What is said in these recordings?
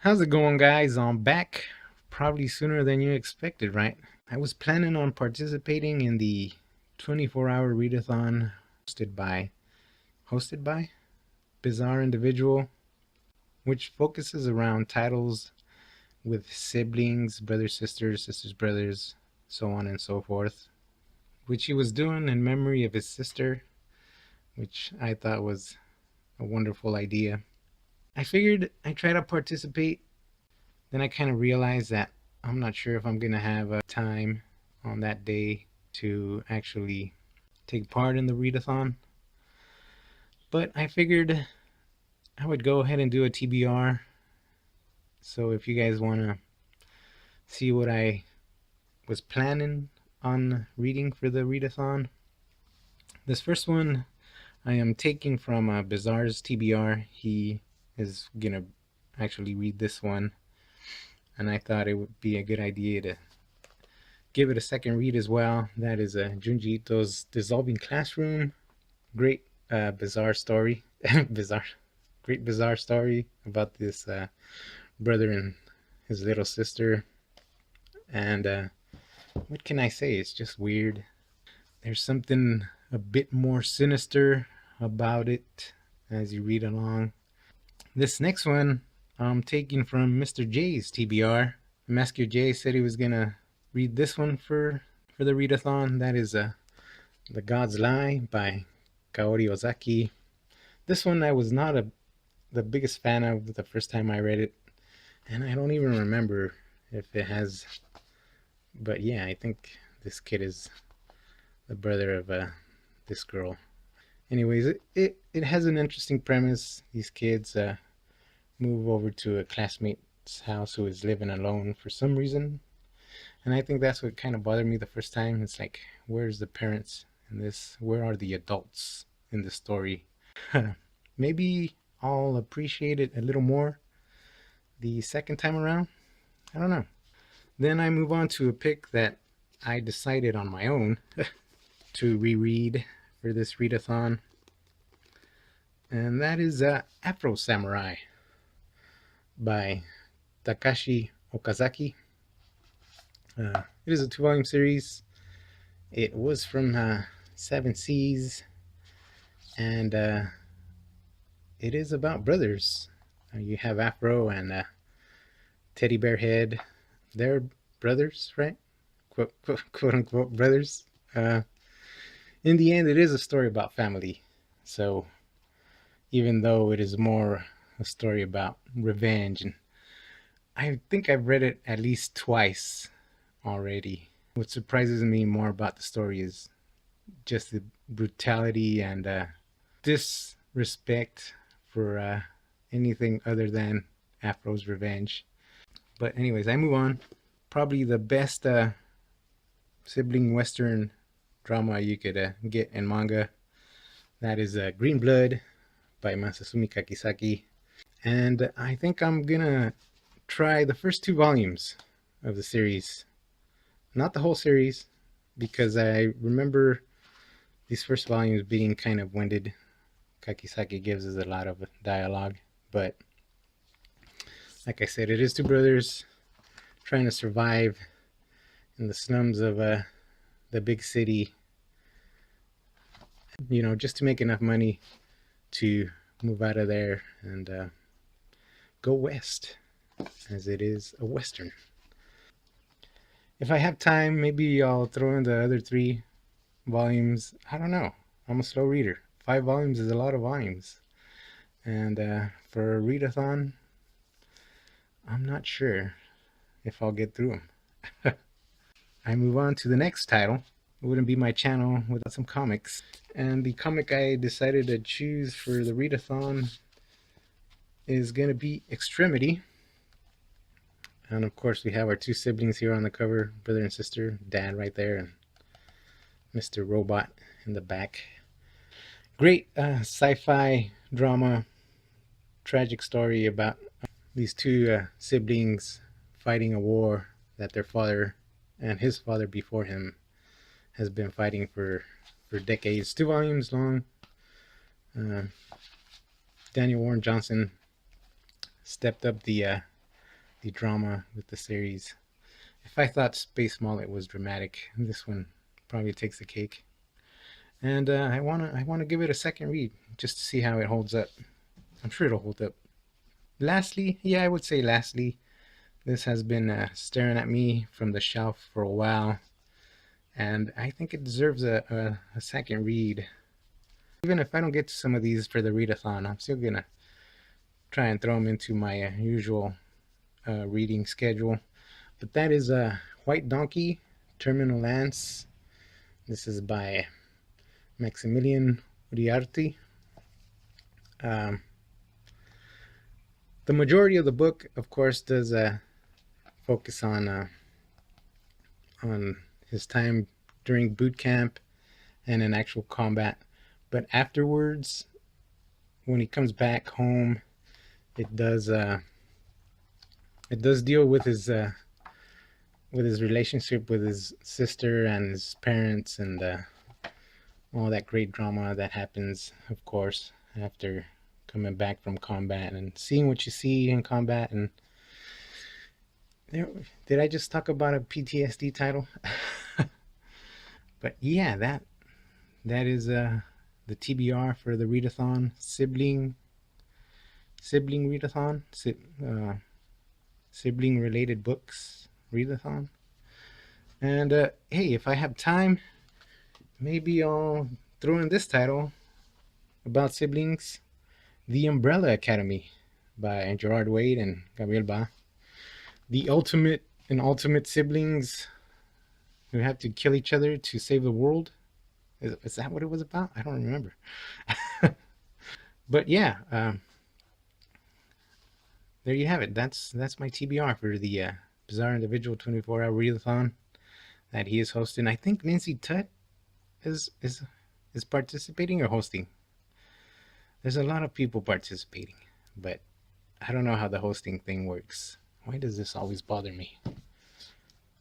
How's it going, guys? I'm back probably sooner than you expected, right? I was planning on participating in the 24-hour readathon hosted by Bizarre Individual, which focuses around titles with siblings, brothers, sisters, brothers, so on and so forth, which he was doing in memory of his sister, which I thought was a wonderful idea. I figured I'd try to participate. Then I kind of realized that I'm not sure if I'm going to have time on that day to actually take part in the readathon. But I figured I would go ahead and do a TBR. So if you guys want to see what I was planning on reading for the readathon, this first one I am taking from Bizarre's TBR. He is going to actually read this one, and I thought it would be a good idea to give it a second read as well. That is Junji Ito's Dissolving Classroom. Great bizarre story. Great bizarre story about this brother and his little sister. And what can I say? It's just weird. There's something a bit more sinister about it as you read along. This next one I'm taking from Mr. J's TBR. Master J said he was gonna read this one for the readathon. That is The God's Lie by Kaori Ozaki. This one I was not the biggest fan of the first time I read it, and I don't even remember if it has, but yeah, I think this kid is the brother of this girl. Anyways, it has an interesting premise. These kids move over to a classmate's house who is living alone for some reason, and I think that's what kind of bothered me the first time. It's like, where's the parents in this? Where are the adults in the story? Maybe I'll appreciate it a little more the second time around. I don't know. Then I move on to a pick that I decided on my own to reread for this readathon, and that is Afro Samurai by Takashi Okazaki. It is a 2-volume series. It was from Seven Seas, and it is about brothers. You have Afro and Teddy Bear Head. They're brothers, right? Quote unquote brothers. In the end, it is a story about family. So even though it is more a story about revenge, and I think I've read it at least twice already. What surprises me more about the story is just the brutality and disrespect for anything other than Afro's revenge. But anyways, I move on. Probably the best sibling Western drama you could get in manga. That is Green Blood by Masasumi Kakisaki. And I think I'm gonna try the first 2 volumes of the series. Not the whole series, because I remember these first volumes being kind of winded. Kakisaki gives us a lot of dialogue, but like I said, it is 2 brothers trying to survive in the slums of the big city, just to make enough money to move out of there and go west, as it is a Western. If I have time, maybe I'll throw in the other 3 volumes. I don't know. I'm a slow reader. 5 volumes is a lot of volumes. And for a readathon, I'm not sure if I'll get through them. I move on to the next title. It wouldn't be my channel without some comics. And the comic I decided to choose for the readathon is going to be Extremity. And of course, we have our 2 siblings here on the cover, brother and sister, dad right there, and Mr. Robot in the back. Great sci-fi drama, tragic story about these 2 siblings fighting a war that their father and his father before him has been fighting for decades. 2 volumes long. Daniel Warren Johnson stepped up the the drama with the series. If I thought Space Mullet was dramatic, this one probably takes the cake. And I wanna give it a second read just to see how it holds up. I'm sure it'll hold up. Lastly, yeah, I would say lastly, this has been staring at me from the shelf for a while, and I think it deserves a second read. Even if I don't get to some of these for the readathon, I'm still gonna try and throw them into my usual reading schedule. But that is White Donkey, Terminal Lance. This is by Maximilian Uriarte. Um, the majority of the book, of course, does focus on his time during boot camp and in actual combat. But afterwards, when he comes back home, it does deal with his relationship with his sister and his parents, and all that great drama that happens, of course, after coming back from combat and seeing what you see in combat. And there, did I just talk about a PTSD title? But yeah, that is the TBR for the readathon, sibling readathon, sibling related books readathon. And hey, if I have time, maybe I'll throw in this title about siblings, The Umbrella Academy by Gerard Wade and Gabriel Ba. The ultimate siblings who have to kill each other to save the world. Is that what it was about? I don't remember. But yeah, there you have it. That's my TBR for the Bizarre Individual 24-hour readathon that he is hosting. I think Lindsay Tut is participating or hosting. There's a lot of people participating, but I don't know how the hosting thing works. Why does this always bother me?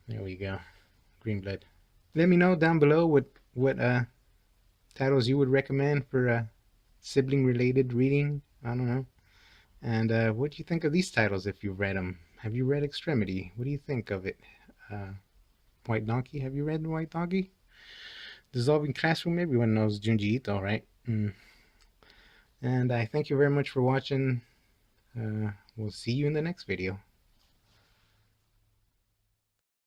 There we go. Green blood. Let me know down below what titles you would recommend for sibling related reading. I don't know. And what do you think of these titles if you've read them? Have you read Extremity? What do you think of it? White Donkey? Have you read White Donkey? Dissolving Classroom? Everyone knows Junji Ito, right? And I thank you very much for watching. We'll see you in the next video.